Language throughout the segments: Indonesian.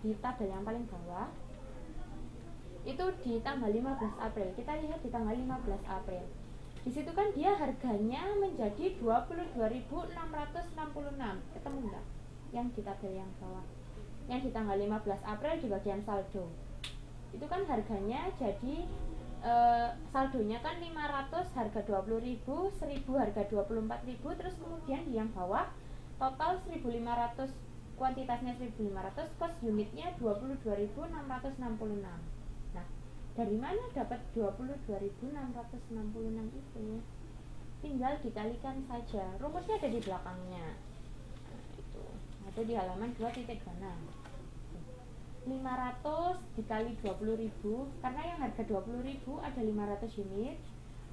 di tabel yang paling bawah itu di tanggal 15 April. Kita lihat di tanggal 15 April. Di situ kan dia harganya menjadi 22.666. Ketemu enggak? Yang di tabel yang bawah. Yang di tanggal 15 April di bagian saldo. Itu kan harganya jadi saldonya kan 500 harga 20.000, 1000 harga 24.000, terus kemudian di yang bawah total 1.500, kuantitasnya 1.500, cost unitnya 22.666. Nah, dari mana dapat 22.666 itu? Tinggal dikalikan saja, rumusnya ada di belakangnya. Nah, itu ada di halaman 2.26. 500 dikali 20.000, karena yang harga 20.000 ada 500 unit,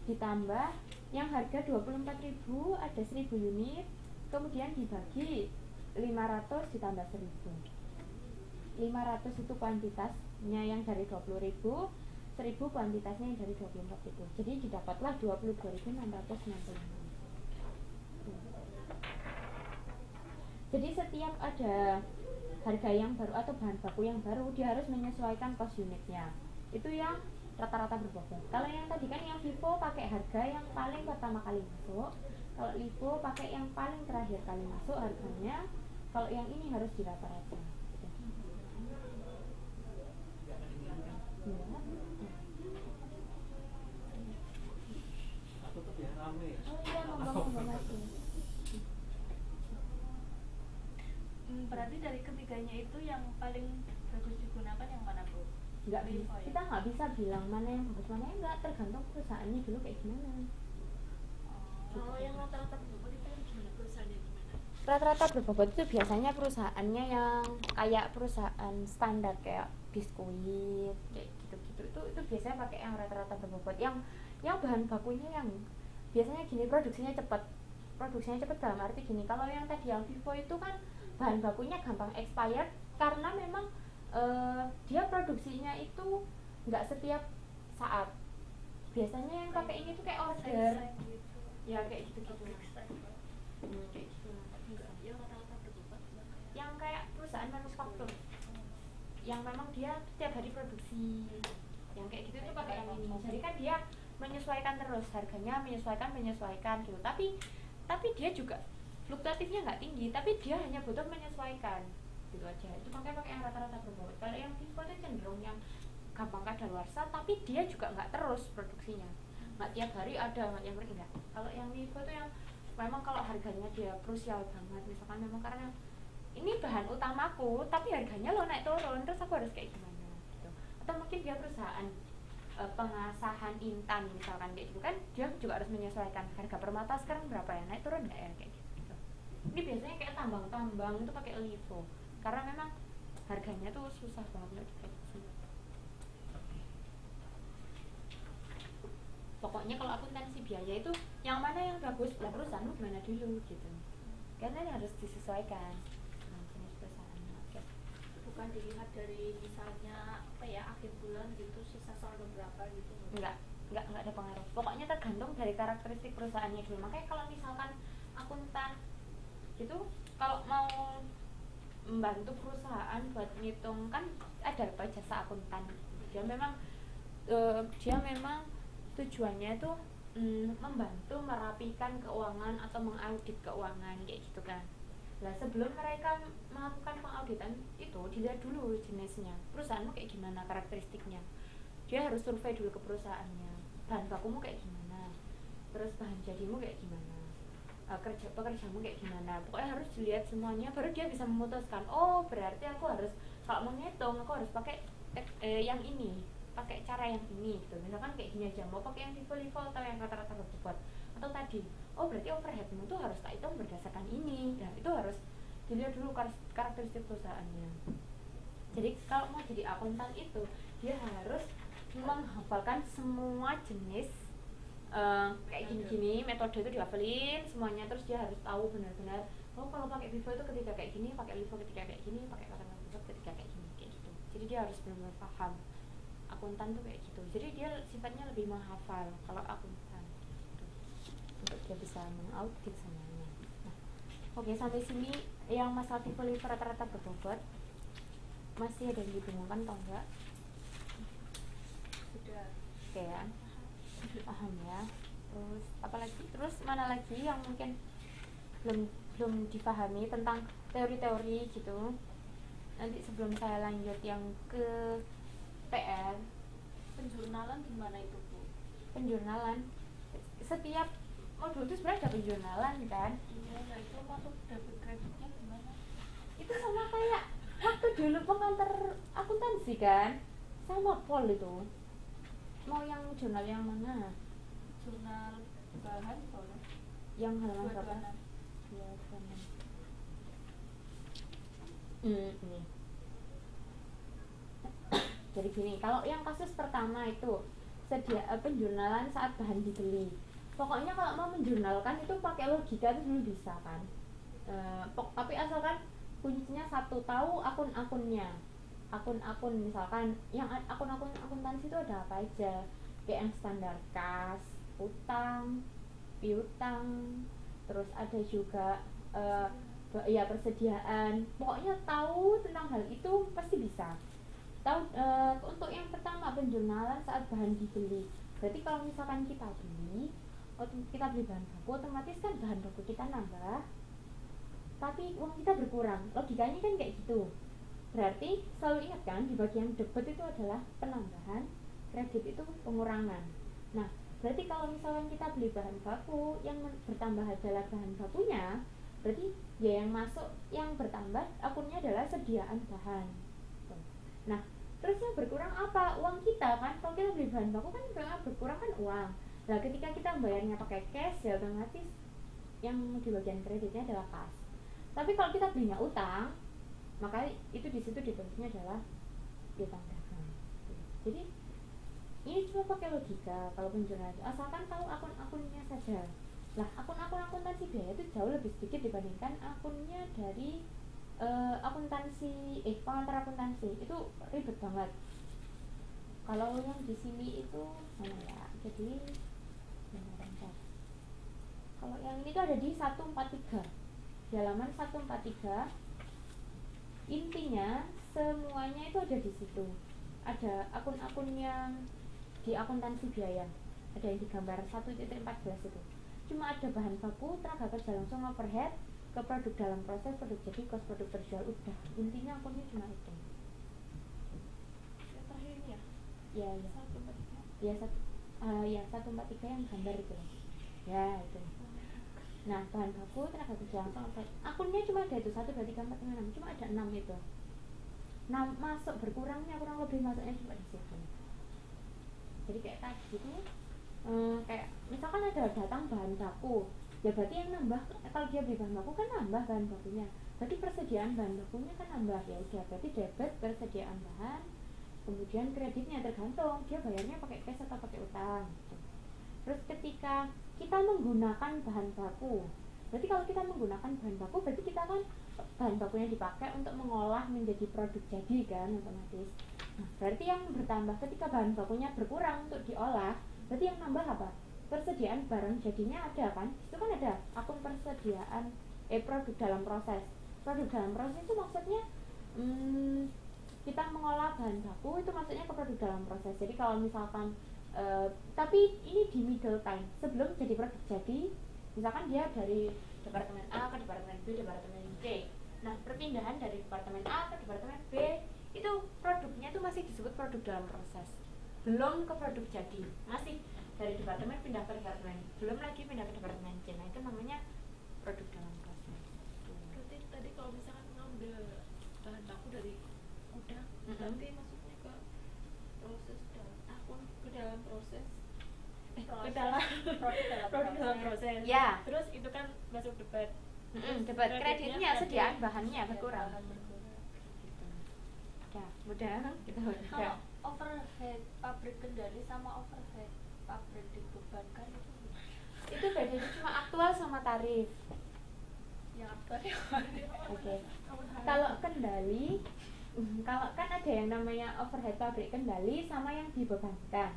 ditambah yang harga 24.000 ada 1000 unit, kemudian dibagi 500 ditambah 1000. 500 itu kuantitasnya yang dari 20.000, 1000 kuantitasnya yang dari 24.000. Jadi didapatlah 22.666. Jadi setiap ada harga yang baru atau bahan baku yang baru, dia harus menyesuaikan cost unitnya. Itu yang rata-rata berbobot. Kalau yang tadi kan yang Vivo pakai harga yang paling pertama kali masuk. Kalau Livo pakai yang paling terakhir kali masuk harganya. Kalau yang ini harus di rata-rata. Oh iya, ngomong-ngomong masih. Berarti dari ketiganya itu yang paling bagus digunakan yang mana, Bu? Nggak bisa, kita nggak bisa bilang mana yang bagus mana yang nggak, tergantung perusahaannya dulu kayak gimana. Kalau yang rata-rata berbobot itu gimana, perusahaannya gimana? Rata-rata berbobot itu biasanya perusahaannya yang kayak perusahaan standar kayak biskuit kayak gitu-gitu, itu biasanya pakai yang rata-rata berbobot, yang bahan bakunya yang biasanya gini, produksinya cepat dalam arti gini. Kalau yang tadi yang Vivo itu kan bahan bakunya gampang expired karena memang dia produksinya itu nggak setiap saat. Biasanya yang pakai ini tuh kayak order ya kayak gitu-gitu. Kayak gitu. Yang rata-rata berbobot Yang kayak perusahaan manufaktur yang memang dia setiap hari produksi, yang kayak gitu itu pakai yang ini. Jadi kan dia menyesuaikan terus harganya, menyesuaikan gitu. Tapi dia juga fluktuatifnya nggak tinggi, tapi dia hanya butuh menyesuaikan gitu aja. Itu makanya pakai yang rata-rata berbobot. Kalau yang Vivo itu cenderung yang gampang kadaluarsa, tapi dia juga nggak terus produksinya, nggak tiap hari ada, nggak tiap hari enggak. Kalau yang Vivo itu yang memang kalau harganya dia krusial banget, misalkan memang karena ini bahan utamaku tapi harganya lo naik turun, terus aku harus kayak gimana gitu. Atau mungkin dia perusahaan pengasahan intan misalkan kayak gitu kan, dia juga harus menyesuaikan harga permata sekarang berapa ya, naik turun nggak ya kayak gitu. Ini biasanya kayak tambang-tambang itu pakai LIFO karena memang harganya tuh susah banget diproduksi. Pokoknya kalau akuntansi biaya itu yang mana yang bagus, lah perusahaanmu gimana dulu gitu, karena ini harus disesuaikan dengan jenis perusahaannya. Okay. bukan dilihat dari misalnya apa ya, akhir bulan gitu sisa saldo berapa gitu. Enggak ada pengaruh. Pokoknya tergantung dari karakteristik perusahaannya dulu. Makanya kalau misalkan akuntan gitu, kalau mau membantu perusahaan buat ngitung kan ada apa jasa akuntan. Dia memang tujuannya itu membantu merapikan keuangan atau mengaudit keuangan kayak gitu kan. Nah, sebelum mereka melakukan pengauditan itu dilihat dulu jenisnya, perusahaanmu kayak gimana karakteristiknya. Dia harus survei dulu ke perusahaannya, bahan bakumu kayak gimana, terus bahan jadimu kayak gimana, pekerjamu kayak gimana. Pokoknya harus dilihat semuanya baru dia bisa memutuskan, oh berarti aku harus kalau menghitung aku harus pakai yang ini, pakai cara yang ini gitu. Misalkan kayak gini aja, mau pakai yang Vivo atau yang rata-rata berbobot, atau tadi oh berarti overheadmu tuh harus tak hitung berdasarkan ini. Nah itu harus dilihat dulu karakteristik perusahaannya. Jadi kalau mau jadi akuntan itu dia harus menghafalkan semua jenis kayak gini-gini, metode itu dihafalin semuanya, terus dia harus tahu benar-benar oh kalau pakai Vivo itu ketika kayak gini, pakai Livo ketika kayak gini, pakai rata-rata berbobot ketika kayak gini, kayak gitu. Jadi dia harus benar-benar paham. Akuntan tuh kayak gitu. Jadi dia sifatnya lebih menghafal kalau akuntan gitu, untuk dia bisa mengaudit semuanya. Nah, oke, sampai sini yang masalah Vivo Livo rata-rata berbobot. masih ada yang dibingungkan atau enggak? Sudah. Oke ya, paham ya. Terus apalagi, terus mana lagi yang mungkin belum belum dipahami tentang teori-teori gitu? Nanti sebelum saya lanjut yang ke PR. Penjurnalan gimana itu, Bu? Penjurnalan, setiap modul itu sebenarnya ada penjurnalan kan. Iya, nah itu masuk debit kreditnya gimana? Itu sama kayak waktu dulu pengantar akuntansi kan, sama pol itu. Mau yang jurnal yang mana? Jurnal bahan boleh. Yang halaman berapa? 226. Ya, ini. Jadi gini, kalau yang kasus pertama itu penjurnalan saat bahan dibeli. Pokoknya kalau mau menjurnalkan itu pakai logika itu dulu bisa kan. Tapi asalkan kuncinya satu, tahu akun-akunnya. Akun-akun misalkan yang akun-akun akuntansi itu ada apa aja, kayak yang standar kas, utang, piutang, terus ada juga ya persediaan. Pokoknya tahu tentang hal itu pasti bisa. Tahu untuk yang pertama penjurnalan saat bahan dibeli. Berarti kalau misalkan kita beli bahan baku, otomatis kan bahan baku kita nambah, tapi uang kita berkurang. Logikanya kan kayak gitu. Berarti selalu ingat kan, di bagian debit itu adalah penambahan, kredit itu pengurangan. Nah, berarti kalau misalkan kita beli bahan baku, yang bertambah adalah bahan bakunya, berarti ya yang masuk, yang bertambah akunnya adalah sediaan bahan. Nah, terus yang berkurang apa? Uang kita kan. Kalau kita beli bahan baku kan yang berkurang kan uang. Nah, ketika kita bayarnya pakai cash, ya otomatis yang di bagian kreditnya adalah kas. Tapi kalau kita belinya utang, maka itu di situ ditulisnya adalah piutang dagang. Jadi ini cuma pakai logika kalau penjurnalan, asalkan tahu akun-akunnya saja. Lah, akun-akun akuntansi biaya itu jauh lebih sedikit dibandingkan akunnya dari pengantar akuntansi. Itu ribet banget. Kalau yang di sini itu mana ya? Jadi kalau yang ini tuh ada di 143. Di halaman 143. Intinya semuanya itu ada di situ. Ada akun-akun yang di akuntansi biaya. Ada yang digambar 1.14 itu. Cuma ada bahan baku, tenaga kerja langsung, overhead, ke produk dalam proses, produk jadi, kos produk terjual, udah. Intinya akunnya cuma itu. Yang terakhir ini ya? Ya, ya. 143. Ya, 143 yang gambar itu. Ya, itu. Nah, bahan baku, tenaga kerja langsung, overhead. Akunnya cuma ada itu 1, 2, 3, 4, 5, 6. Cuma ada 6 itu. Nah, masuk berkurangnya kurang lebih masuknya cuma di situ. Jadi kayak tadi itu, kayak misalkan ada datang bahan baku, ya berarti yang nambah, kalau dia beli bahan baku kan nambah bahan bakunya, berarti persediaan bahan bakunya kan nambah. Ya udah, berarti debit persediaan bahan, kemudian kreditnya tergantung dia bayarnya pakai cash atau pakai utang gitu. Terus ketika kita menggunakan bahan baku, berarti kalau kita menggunakan bahan baku berarti kita kan bahan bakunya dipakai untuk mengolah menjadi produk jadi kan, otomatis. Nah, berarti yang bertambah ketika bahan bakunya berkurang untuk diolah, berarti yang nambah apa? Persediaan barang jadinya ada kan? Itu kan ada akun persediaan produk dalam proses. Produk dalam proses itu maksudnya kita mengolah bahan baku itu maksudnya ke produk dalam proses. Jadi kalau misalkan tapi ini di middle time sebelum jadi produk jadi, misalkan dia dari departemen A ke departemen B, departemen C. Nah, perpindahan dari departemen A ke departemen B itu produknya itu masih disebut produk dalam proses, belum ke produk jadi, masih dari departemen pindah ke departemen, belum lagi pindah ke departemen C. Nah, itu namanya produk dalam proses. Berarti tadi kalau misalkan ngambil bahan baku dari gudang, berarti masuknya ke proses akun ke dalam proses, ke dalam produk dalam proses. Ya. Terus itu kan masuk debat. Debat kreditnya, sediaan bahannya berkurang. Ya, mudah gitu. Kalau overhead pabrik kendali sama overhead pabrik dibebankan itu bedanya cuma aktual sama tarif. Yang aktual Oke. Kalau kendali, kalau kan ada yang namanya overhead pabrik kendali sama yang dibebankan.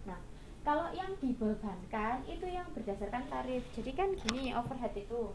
Nah, kalau yang dibebankan itu yang berdasarkan tarif. Jadi kan gini, overhead itu